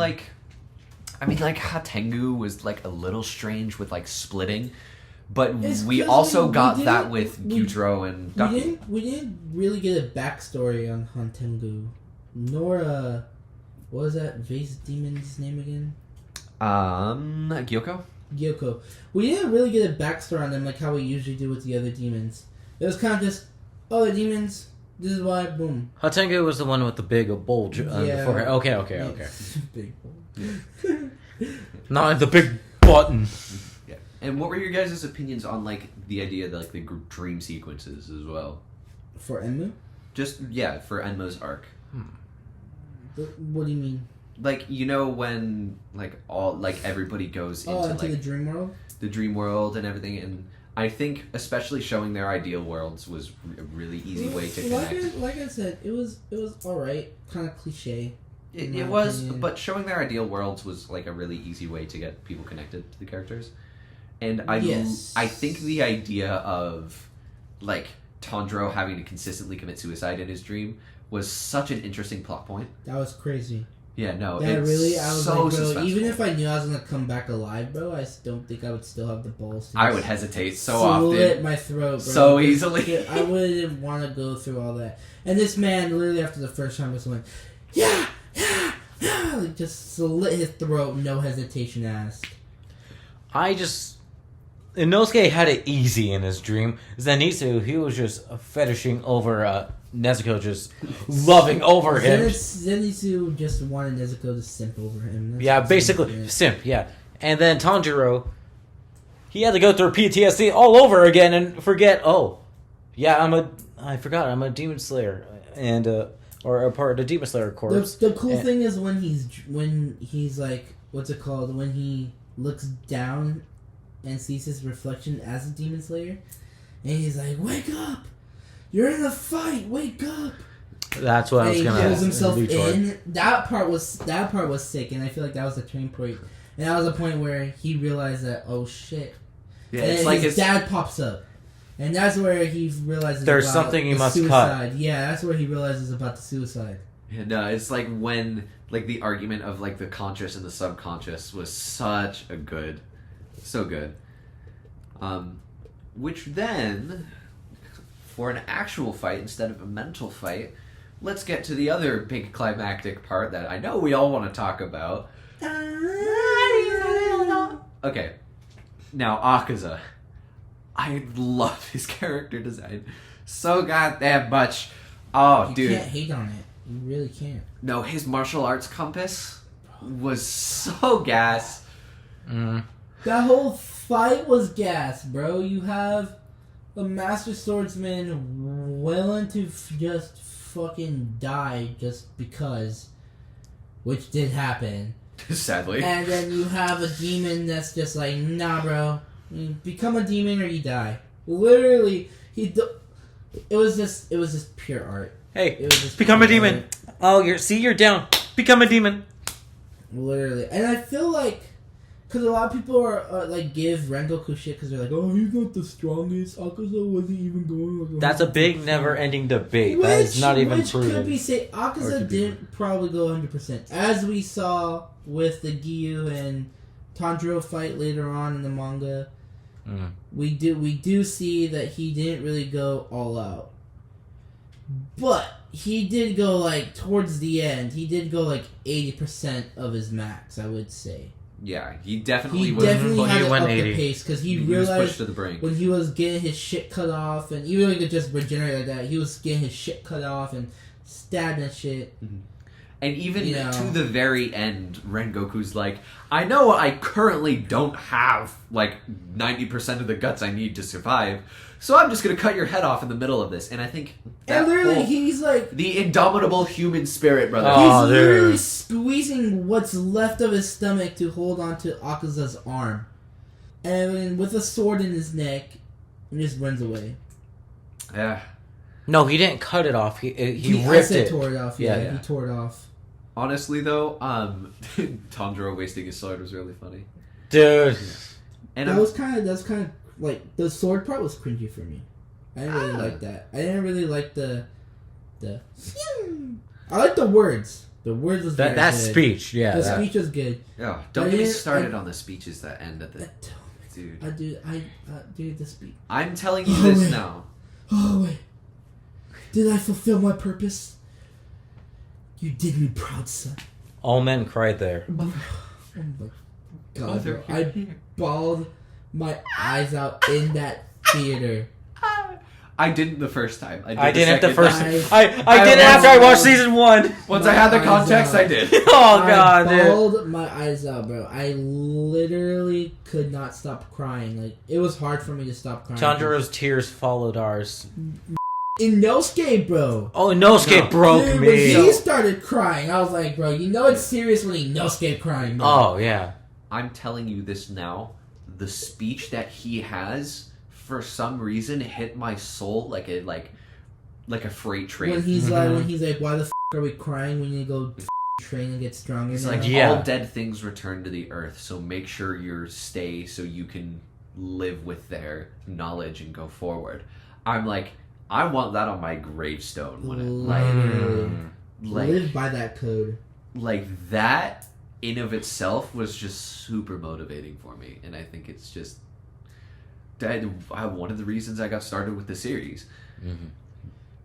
Hatengu was a little strange with splitting, but we also got that with Gyutaro and Gaku. We didn't really get a backstory on Hatengu, nor what was that vase demon's name again? Gyoko. We didn't really get a backstory on them how we usually do with the other demons. It was kind of just, oh, they're demons, This is why, boom. Hatengu was the one with the big bulge on the forehead. Okay. Big bulge. Not the big button. Yeah. And what were your guys' opinions on like the idea that like the dream sequences as well? For Enmu? Just for Enmo's arc. What do you mean? Like, you know, when like everybody goes into like the dream world? The dream world and everything, and I think especially showing their ideal worlds was a really easy way to connect. Like I said, it was alright, kind of cliche. It was, but showing their ideal worlds was like a really easy way to get people connected to the characters. And I think the idea of like Tanjiro having to consistently commit suicide in his dream was such an interesting plot point. That was crazy. Yeah, no, I was so like, bro, suspenseful. even if I knew I was gonna come back alive, bro, I don't think I would still have the balls to I would hesitate so often. Slit my throat, bro. So easily. I wouldn't want to go through all that. And this man, literally after the first time, just went, yeah, like, just slit his throat, no hesitation asked. Inosuke had it easy in his dream. Zenitsu, he was just fetishing over Nezuko, just loving over him. Zenitsu just wanted Nezuko to simp over him. That's basically simp, yeah. And then Tanjiro, he had to go through PTSD all over again and forget, I'm a demon slayer. And, or a part of the Demon Slayer Corps. The cool thing is when he's like, what's it called? When he looks down and sees his reflection as a Demon Slayer, and he's like, "Wake up! You're in a fight! Wake up!" That's what I was gonna. He pulls himself in. That part was sick, and I feel like that was the turning point. And that was a point where he realized that, oh shit. Yeah, and it's like his dad pops up. And that's where he realizes there's about something he must suicide. cut. Yeah, that's where he realizes about the suicide. And it's like when like the argument of like the conscious and the subconscious was so good. Which then, for an actual fight instead of a mental fight, let's get to the other big climactic part that I know we all want to talk about. Okay, now Akaza. I love his character design so goddamn much. Oh, dude. You can't hate on it. You really can't. No, his martial arts compass was so gas. That whole fight was gas, bro. You have a master swordsman willing to just fucking die just because, which did happen. Sadly. And then you have a demon that's just like, nah, bro. You become a demon or you die. Literally, it was just pure art. Hey, it was just become a demon. Art. Oh, you're down. Become a demon. Literally, and I feel like because a lot of people are like give Rengoku shit because they're like, oh, he's not the strongest. Akaza wasn't even going. That's a big, never-ending debate. That is not even proven. Could be say Akaza didn't probably go 100%, as we saw with the Giyu and Tanjiro fight later on in the manga. We do see that he didn't really go all out, but he did go like towards the end. He did go like 80% of his max, I would say. Yeah, he definitely had to up the pace because he realized was pushed to the brink. When he was getting his shit cut off, and even though he could just regenerate like that, he was getting his shit cut off and stabbed and shit. Mm-hmm. And even to the very end, Rengoku's like, I know I currently don't have, like, 90% of the guts I need to survive, so I'm just going to cut your head off in the middle of this. And I think that he's like... The indomitable human spirit, brother. He's literally squeezing what's left of his stomach to hold onto Akaza's arm. And with a sword in his neck, and just runs away. Yeah. No, he didn't cut it off. He ripped it. Tore it off. Yeah, he tore it off. Honestly, though, Tanjiro wasting his sword was really funny, dude. And that was kind of like the sword part was cringy for me. I didn't really like that. I didn't really like the. I like the words. The words was that good. speech. Yeah, the speech was good. Yeah, don't get me started on the speeches that end at the. Dude, dude, the speech. I'm telling you this now. Oh wait. Did I fulfill my purpose? You did me proud, son. All men cried there. Oh my god, bro. I bawled my eyes out in that theater. I didn't the first time. I didn't the second first time. time. I did it after I watched season 1. Once I had the context, I did. Oh god, I dude. bawled my eyes out, bro. I literally could not stop crying. Like, it was hard for me to stop crying. Chandra's tears followed ours. Inosuke, bro. Oh, Inosuke broke Dude, me. when he started crying, I was like, bro, you know it's serious when Inosuke crying, bro. Oh, yeah. I'm telling you this now. The speech that he has, for some reason, hit my soul like a freight train. When he's like, why the f*** are we crying? We need to go train and get stronger. It's now. like, Yeah. all dead things return to the earth, so make sure you stay so you can live with their knowledge and go forward. I'm like, I want that on my gravestone. When it, live by that code. Like, that in of itself was just super motivating for me, and I think it's just one of the reasons I got started with the series. Mm-hmm.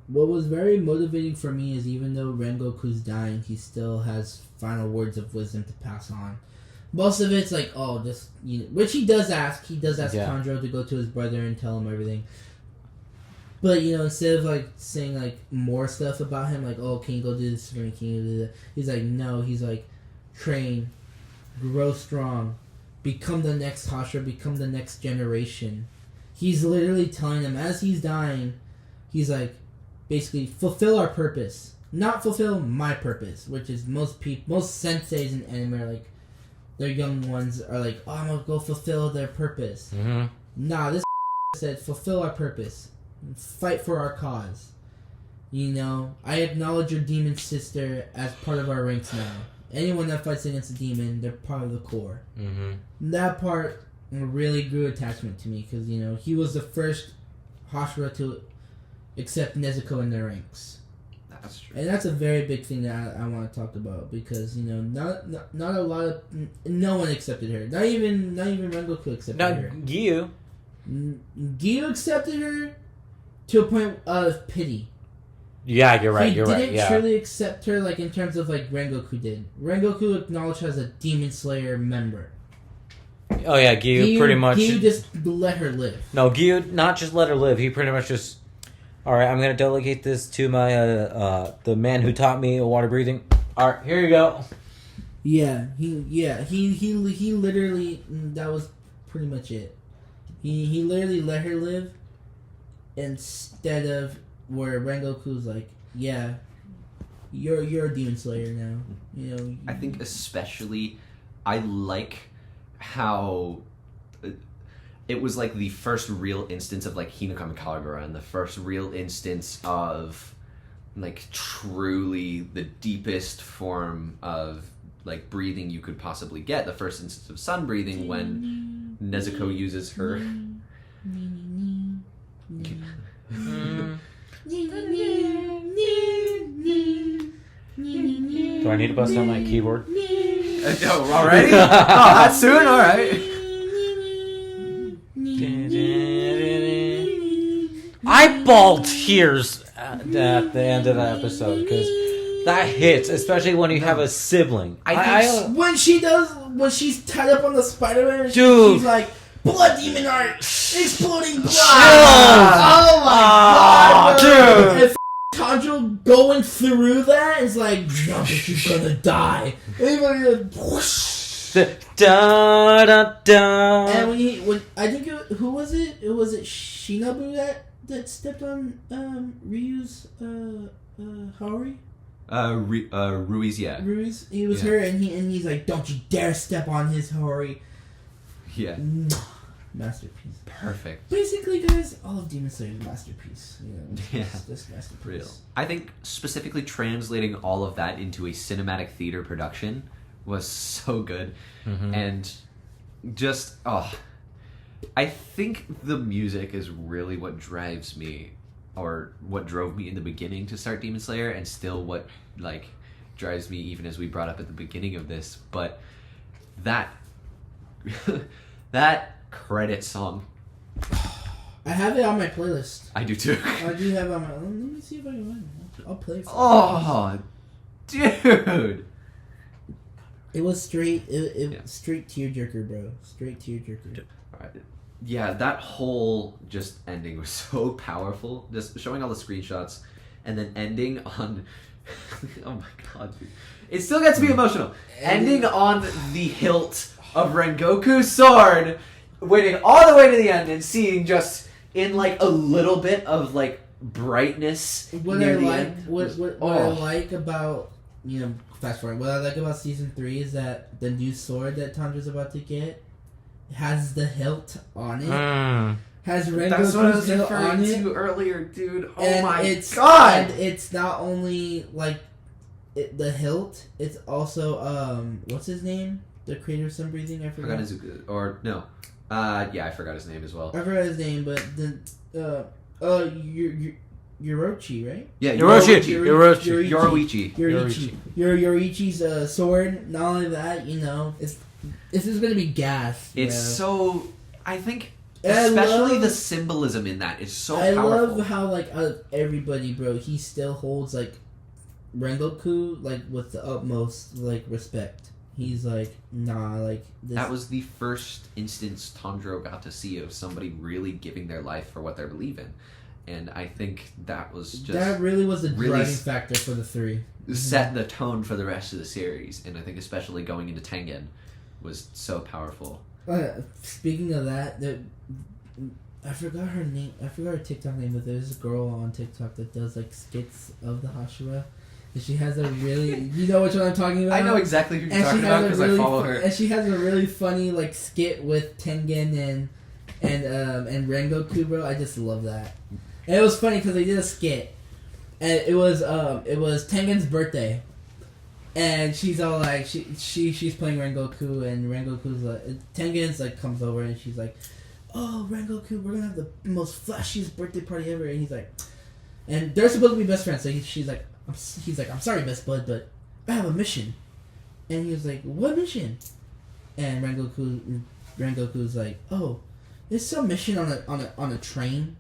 What was very motivating for me is even though Rengoku's dying, he still has final words of wisdom to pass on. Most of it's like, oh, just, you know, which he does ask. He does ask Tanjiro to go to his brother and tell him everything. But, you know, instead of, like, saying, like, more stuff about him, like, oh, can you go do this for me? Can you do that? He's like, no. He's like, train, grow strong, become the next Hashira, become the next generation. He's literally telling them, as he's dying, he's like, basically, fulfill our purpose. Not fulfill my purpose, which is most senseis in anime are like, their young ones are like, oh, I'm gonna go fulfill their purpose. Mm-hmm. Nah, this said, fulfill our purpose. Fight for our cause. You know, I acknowledge your demon sister as part of our ranks now. Anyone that fights against a demon, they're part of the core. Mm-hmm. That part really grew attachment to me because, you know, he was the first Hashira to accept Nezuko in their ranks. That's true. And that's a very big thing that I want to talk about because, you know, not a lot of... No one accepted her. Not even Rengoku accepted her. Not Gyu. Gyu accepted her to a point of pity. Yeah, you're right. He You're right. didn't Yeah. truly accept her, like, in terms of, like, Rengoku did. Rengoku acknowledged her as a Demon Slayer member. Oh yeah, Gyu pretty much. Gyu just let her live. No, Gyu not just let her live. He pretty much just. All right, I'm gonna delegate this to my the man who taught me water breathing. All right, here you go. Yeah, he literally, that was pretty much it. He literally let her live instead of where Rengoku's like, yeah, you're a demon slayer now. You know. I think especially I like how it was like the first real instance of like Hinokami Kagura and the first real instance of like truly the deepest form of like breathing you could possibly get. The first instance of sun breathing when Nezuko uses her. Do I need to bust out my keyboard? Oh, already? Oh, that soon? All right. I bawled tears at the end of the episode because that hits, especially when you have a sibling. When she's tied up on the Spider-Man, Dude. she's like, blood demon art, exploding blood. Oh my god, dude. And Tanjiro going through that is like, jump if you're gonna die. And like, whoosh. Da da da. And when I think who was it? It was Shinobu that stepped on Ryu's Haori? Ruiz, yeah. Ruiz. It was her, and he's like, don't you dare step on his Haori. Yeah. Masterpiece. Perfect. Basically, guys, all of Demon Slayer is masterpiece. You know, Yeah. This masterpiece. Real. I think specifically translating all of that into a cinematic theater production was so good. Mm-hmm. And just, I think the music is really what drives me, or what drove me in the beginning to start Demon Slayer, and still what, like, drives me even as we brought up at the beginning of this. But that, that credit song. I have it on my playlist. I do too. I do have it on my... Let me see if I can find it. I'll play it for you. Oh, dude. It was straight... Straight tearjerker, bro. Straight tearjerker. Alright. yeah, that whole just ending was so powerful. Just showing all the screenshots and then ending on. Oh my god, dude. It still gets me emotional. Ending on the hilt of Rengoku's sword, waiting all the way to the end and seeing just in like a little bit of like brightness. What I like about, you know, fast forward. What I like about season 3 is that the new sword that Tanjiro's about to get has the hilt on it. Has Rengoku's hilt on it earlier, dude. Oh and my god! And it's not only like the hilt; it's also what's his name? The creator of Sun Breathing. I forgot. I forgot his name as well. I forgot his name, but the Yoroichi, right? Yeah, Yoroichi. Yoroichi's sword. Not only that, you know, this is gonna be gas. It's so. I think. Especially the symbolism in that is so powerful. I love how, like, out of everybody, bro, he still holds, like, Rengoku, like, with the utmost, like, respect. He's like, nah, like... This... That was the first instance Tanjiro got to see of somebody really giving their life for what they believe in. And I think that was just... That really was the driving factor for the 3. Set the tone for the rest of the series. And I think especially going into Tengen was so powerful. Speaking of that, I forgot her name. I forgot her TikTok name, but there's a girl on TikTok that does like skits of the Hashira, and she has a really, you know which one I'm talking about. I know exactly who you're talking about because I follow her. And she has a really funny like skit with Tengen and Rengoku, bro. I just love that. And it was funny because they did a skit, and it was Tengen's birthday. And she's all like, she's playing Rengoku, and Rengoku's like, Tengen's like comes over and she's like, oh, Rengoku, we're gonna have the most flashiest birthday party ever. And he's like, and they're supposed to be best friends. So he's like, I'm sorry, best bud, but I have a mission. And he was like, what mission? And Rengoku's like, oh, there's some mission on a train.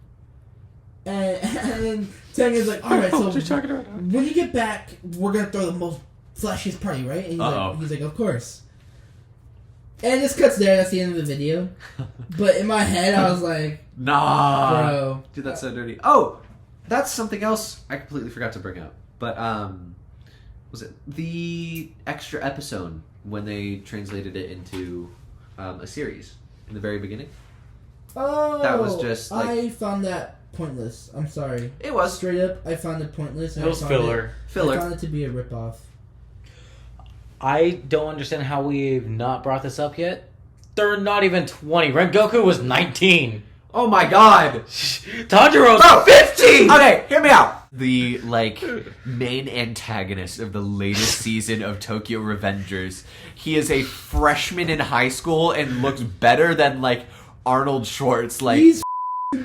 And Tengen's like, all right, so when you get back, we're gonna throw the most flashiest party, right? And he's like, of course. And this cuts there. That's the end of the video. But in my head, I was like, nah, bro, dude, that's so dirty. Oh, that's something else I completely forgot to bring up. But was it the extra episode when they translated it into a series in the very beginning? Oh, that was just like, I found that pointless. I'm sorry. It was straight up. I found it pointless. It was filler. I found it to be a ripoff. I don't understand how we've not brought this up yet. They're not even 20. Rengoku was 19. Oh my god. Tanjiro's 15! Okay, hear me out. The, like, main antagonist of the latest season of Tokyo Revengers. He is a freshman in high school and looks better than, like, Arnold Schwartz. Like, he's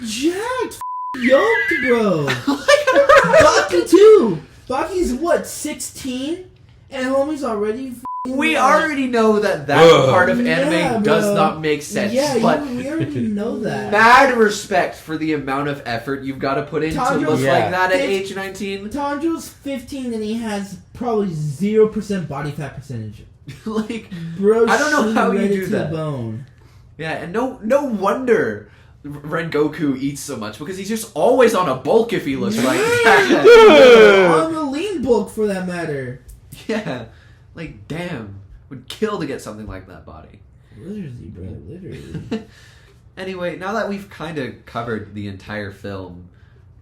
jacked, yoked, bro. Baki too. Baki's what, 16? And homie's already. We already know that part of anime does not make sense. Yeah, but we already know that. Mad respect for the amount of effort you've got to put in to look like that at age 19. Tanjiro's 15 and he has probably 0% body fat percentage. Like, bro, I don't know how you do that. Bone. Yeah, and no wonder Rengoku eats so much because he's just always on a bulk if he looks like that. On the lean bulk for that matter. Yeah, like, damn. Would kill to get something like that body. Literally, bro, literally. Anyway, now that we've kind of covered the entire film,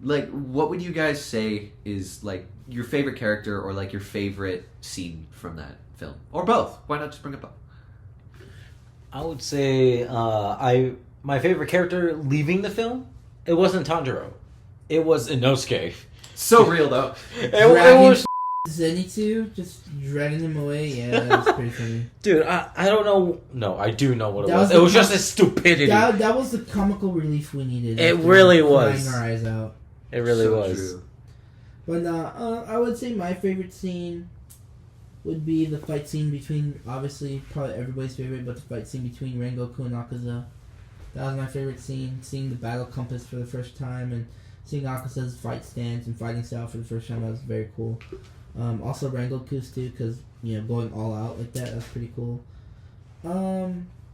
like, what would you guys say is, like, your favorite character or, like, your favorite scene from that film? Or both. Why not just bring it both? I would say my favorite character leaving the film, it wasn't Tanjiro. It was Inosuke. So real, though. it was... Zenitsu, just dragging him away. Yeah, that was pretty funny. Dude, I don't know. No, I do know what it was. It was just a stupidity. That was the comical relief we needed. It really was. Crying our eyes out. It really so was. True. But I would say my favorite scene would be the fight scene between, obviously, probably everybody's favorite, but the fight scene between Rengoku and Akaza. That was my favorite scene. Seeing the battle compass for the first time and seeing Akaza's fight stance and fighting style for the first time, that was very cool. Also Rengoku's too, because, you know, going all out like that was pretty cool.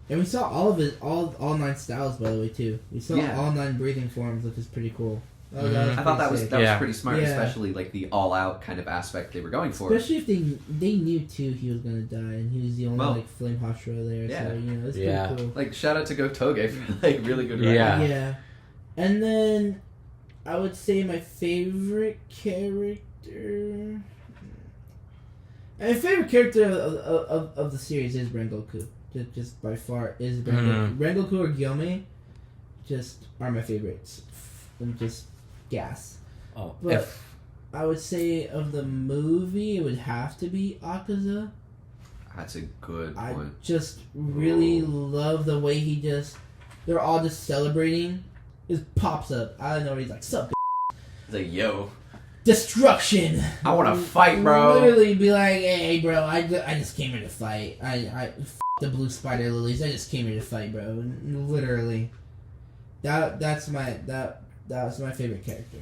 And we saw all of his all 9 styles, by the way, too. We saw all 9 breathing forms, which is pretty cool. I thought that was pretty smart, especially like the all-out kind of aspect they were going for. Especially if they knew too he was gonna die, and he was the only like flame Hashira there. Yeah. So it's pretty cool. Like shout out to Gotouge for like really good writing. Yeah. And then I would say my favorite character. My favorite character of the series is Rengoku. Just by far is Rengoku. Rengoku or Gyome just are my favorites. And just gas. Oh, but I would say of the movie, it would have to be Akaza. That's a good point. I just really love the way they're all just celebrating. Just pops up. I don't know. He's like, sup? He's like, yo. Destruction. I want to fight, bro. Literally be like, hey, bro. I just came here to fight. I the blue spider lilies. I just came here to fight, bro. Literally. That was my favorite character.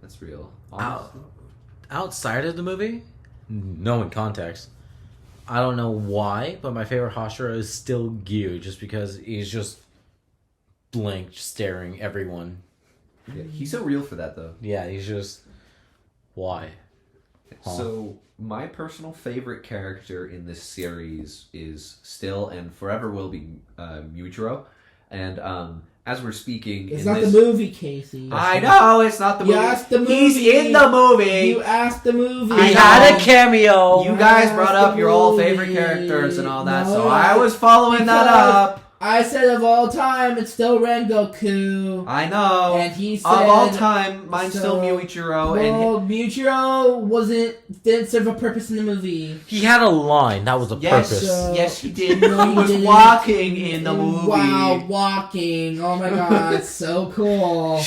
That's real. Outside of the movie, knowing context, I don't know why, but my favorite Hashira is still Gyu, just because he's just blanked, staring everyone. Yeah, he's so real for that, though. Yeah, he's just... Why? So, my personal favorite character in this series is still and forever will be Muichiro. And as we're speaking... It's not the movie, Casey. I know, it's not the movie. You asked the movie. He's in the movie. You asked the movie. He had a cameo. You guys brought up your all favorite characters and all that, so I was following that up. I said of all time, it's still Rengoku. I know. And he said... Of all time, mine's still Muichiro. Well, Muichiro didn't serve a purpose in the movie. He had a line. That was a purpose. Yes, he did. He was walking in the movie. Wow, walking. Oh my god, so cool.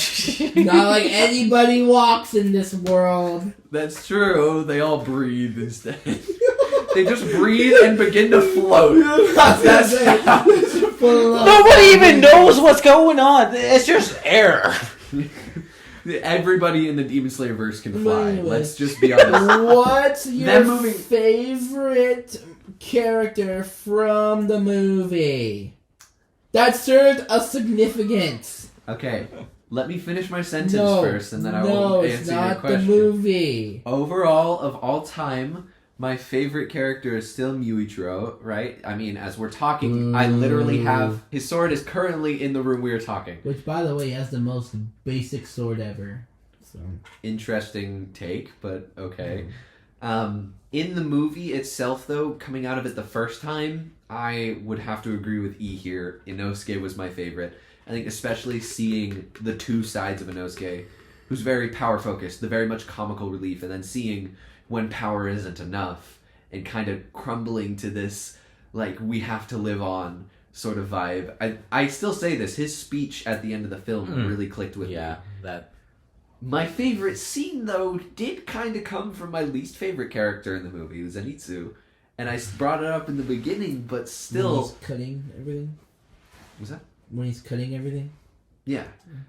Not like anybody walks in this world. That's true. They all breathe instead. They just breathe and begin to float. Nobody even knows what's going on. It's just air. Everybody in the Demon Slayer verse can fly. Let's just be honest. What's your favorite character from the movie that served a significance? Okay, let me finish my sentence first, and then I will answer your question. No, it's not the movie. Overall, of all time, my favorite character is still Muichiro, right? I mean, as we're talking, I literally have... His sword is currently in the room we are talking. Which, by the way, has the most basic sword ever. So interesting take, but okay. In the movie itself, though, coming out of it the first time, I would have to agree with E here. Inosuke was my favorite. I think especially seeing the two sides of Inosuke, who's very power-focused, the very much comical relief, and then seeing... when power isn't enough, and kind of crumbling to this, like, we have to live on sort of vibe. I still say this, his speech at the end of the film really clicked with me. Yeah, that. My favorite scene, though, did kind of come from my least favorite character in the movie, Zenitsu. And I brought it up in the beginning, but still... When he's cutting everything? What's that? When he's cutting everything? Yeah.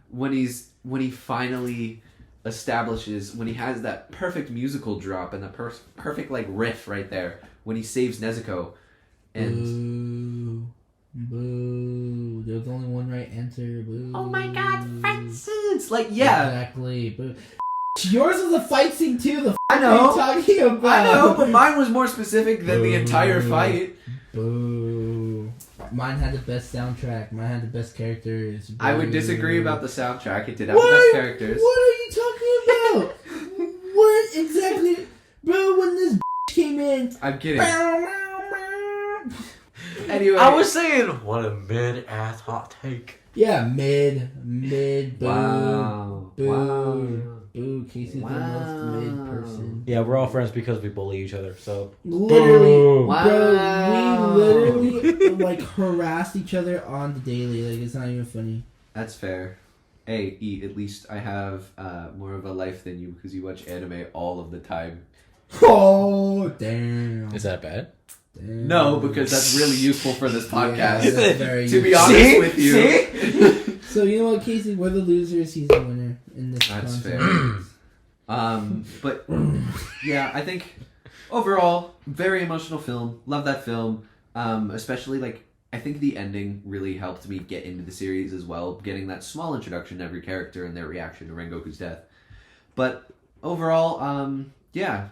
When he finally... establishes when he has that perfect musical drop and the perfect like riff right there when he saves Nezuko and boo there's only one right answer. Boo. Oh my god, fight scenes, like exactly. Boo. Yours was a fight scene too. I know. What are you talking about? I know, but mine was more specific than the entire fight. Boo. Mine had the best soundtrack. Mine had the best characters. Boo. I would disagree about the soundtrack. It did have the best characters. What are you talking about? What exactly? Bro, when this came in... I'm kidding. Anyway. I was saying, what a mid-ass hot take. Yeah, mid, boo. Wow. Boo. Wow. Boo, Casey's the most mid person. Yeah, we're all friends because we bully each other, so... Literally, wow. Bro, we literally, like, harassed each other on the daily. Like, it's not even funny. That's fair. Hey, E, at least I have more of a life than you because you watch anime all of the time. Oh, damn. Is that bad? Damn. No, because that's really useful for this podcast. Yeah, that's very to be honest with you. See? So, you know what, Casey? We're the losers. He's the winner in this That's concept. fair. But, yeah, I think overall, very emotional film. Love that film. Especially, like, I think the ending really helped me get into the series as well, getting that small introduction to every character and their reaction to Rengoku's death. But overall, yeah,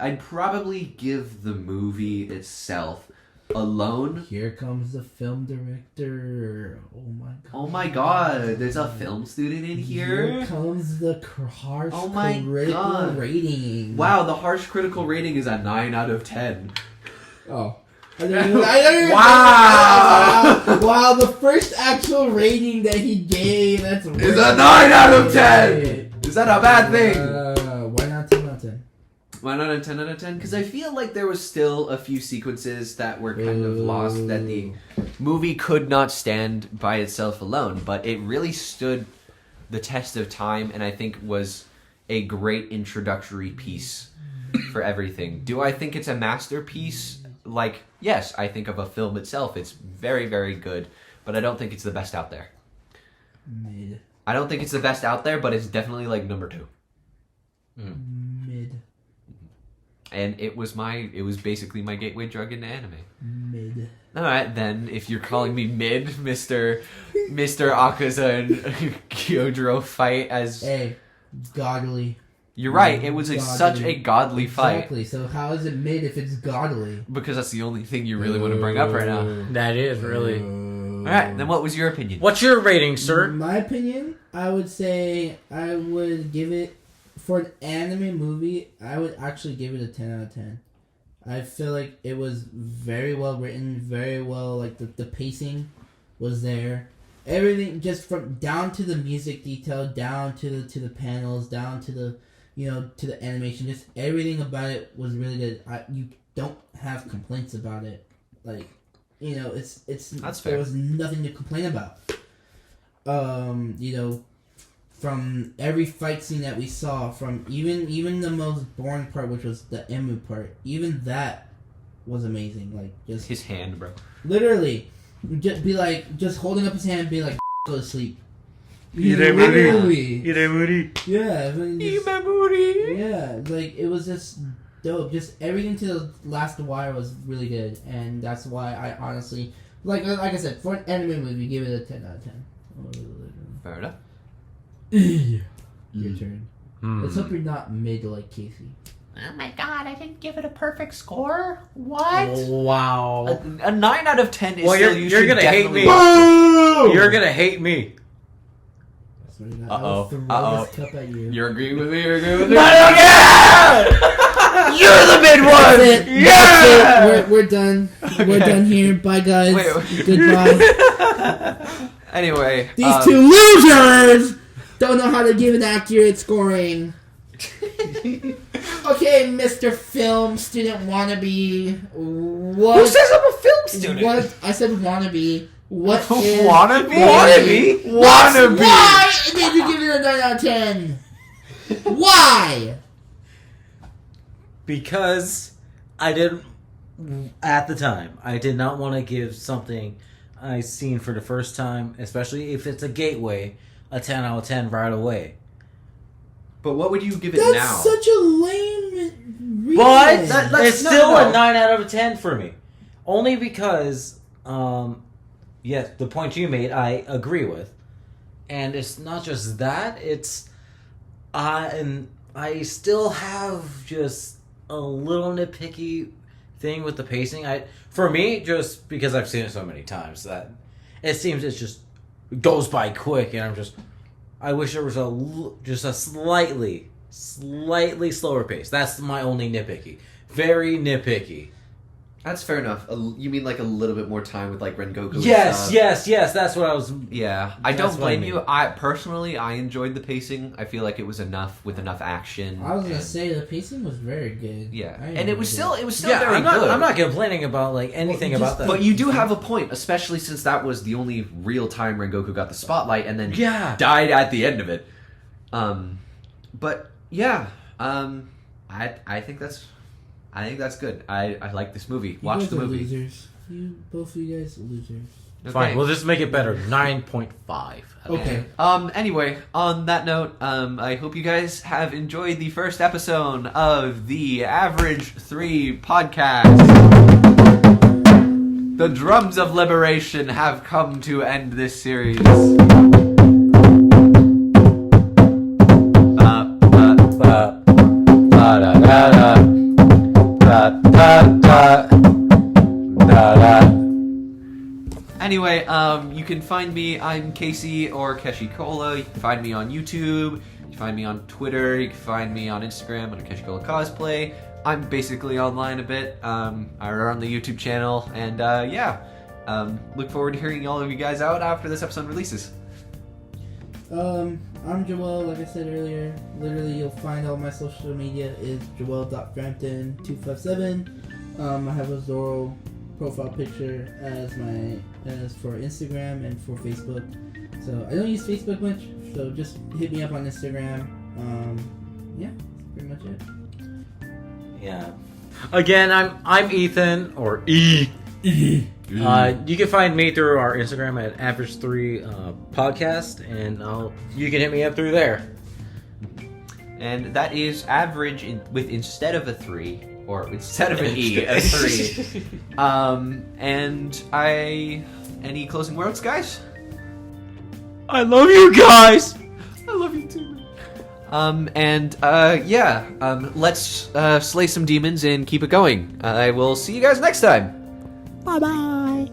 I'd probably give the movie itself alone. Here comes the film director. Oh my god. Oh my god, there's a film student in here? Here comes the harsh critical god. rating. Wow, the harsh critical rating is a 9 out of 10. Oh. I don't even Wow! Wow, the first actual rating that he gave, that's Is a 9 out of 10! Is that a bad thing? Why not 10 out of 10? Why not a 10 out of 10? Because I feel like there was still a few sequences that were kind of lost, that the movie could not stand by itself alone, but it really stood the test of time, and I think was a great introductory piece for everything. Do I think it's a masterpiece? Like, yes, I think of a film itself, it's very, very good, but I don't think it's the best out there. Mid. I don't think it's the best out there, but it's definitely like number 2. Mid. And it was basically my gateway drug into anime. Mid. Alright, then, if you're calling me mid, Mr. Akaza and Kyojuro fight as... Hey, godly. You're right, it was such a godly fight. Exactly, so how is it mid if it's godly? Because that's the only thing you really want to bring up right now. That is really. Alright, then what was your opinion? What's your rating, sir? My opinion, I would say I would give it, for an anime movie, I would actually give it a 10 out of 10. I feel like it was very well written, very well, like the pacing was there. Everything, just from down to the music detail, down to the panels, down to the, to the animation, just everything about it was really good. You don't have complaints about it. Like, it's That's fair. There was nothing to complain about. From every fight scene that we saw, from even the most boring part, which was the Emu part, even that was amazing. Like, just His hand, bro. literally, just holding up his hand and be like, go to sleep. Iremuri. Yeah, I mean, yeah, like, it was just dope. Just everything to the last wire was really good, and that's why I honestly, like I said, for an anime movie, give it a 10 out of 10. Fair enough. Your turn. Let's hope you're not mid like Casey. Oh my god, I didn't give it a perfect score? What? Wow. A 9 out of 10 is Well, still... you're gonna hate me. Boom! You're gonna hate me. Uh-oh. Throw this cup at you. You're agreeing with me? You're agreeing with me? Yeah! You're the mid one! That's it. Yeah! That's it. We're done. We're done here. Bye, guys. Wait. Goodbye. Anyway. These two losers don't know how to give an accurate scoring. Okay, Mr. Film Student Wannabe. What? Who says I'm a film student? What? I said wannabe. What is... Wannabe? Wannabe? Why did you give it a 9 out of 10? Why? Because I didn't, at the time, I did not want to give something I seen for the first time, especially if it's a gateway, a 10 out of 10 right away. But what would you give it That's now? such a lame reason. But it's still no. a 9 out of 10 for me. Only because, yes, the point you made, I agree with. And it's not just that, it's... and I still have just a little nitpicky thing with the pacing. For me, just because I've seen it so many times, that it seems it just goes by quick, and I wish there was just a slightly slower pace. That's my only nitpicky. Very nitpicky. That's fair enough. You mean like a little bit more time with like Rengoku? Yes. That's what I was... Yeah, I That's don't what I blame mean. you. I enjoyed the pacing. I feel like it was enough with enough action. I was gonna and- say the pacing was very good. Yeah, I and it was enjoyed still Yeah, very I'm not, good. I'm not complaining about like anything Well, about that. But you do have a point, especially since that was the only real time Rengoku got the spotlight, and then Yeah. died at the end of it. But yeah, I think that's good. I like this movie. You Watch guys the are movie. Losers. Both of you guys are losers. Fine, Okay. we'll just make it better. 9.5. Okay. Anyway, on that note, I hope you guys have enjoyed the first episode of the Average 3 podcast. The drums of liberation have come to end this series. Anyway, you can find me. I'm Casey or Keshi Cola. You can find me on YouTube. You can find me on Twitter. You can find me on Instagram under Keshi Cola Cosplay. I'm basically online a bit. I run the YouTube channel, and look forward to hearing all of you guys out after this episode releases. I'm Joel, like I said earlier. Literally, you'll find all my social media is joel.frampton257. I have a Zoro profile picture as for Instagram and for Facebook. So I don't use Facebook much, so just hit me up on Instagram. That's pretty much it. Yeah. Again, I'm Ethan or E. You can find me through our Instagram at Averag3 podcast, and you can hit me up through there. And that is average with instead of a 3 or instead of an E, a 3. Any closing words, guys? I love you guys. I love you too. Let's slay some demons and keep it going. I will see you guys next time. Bye bye.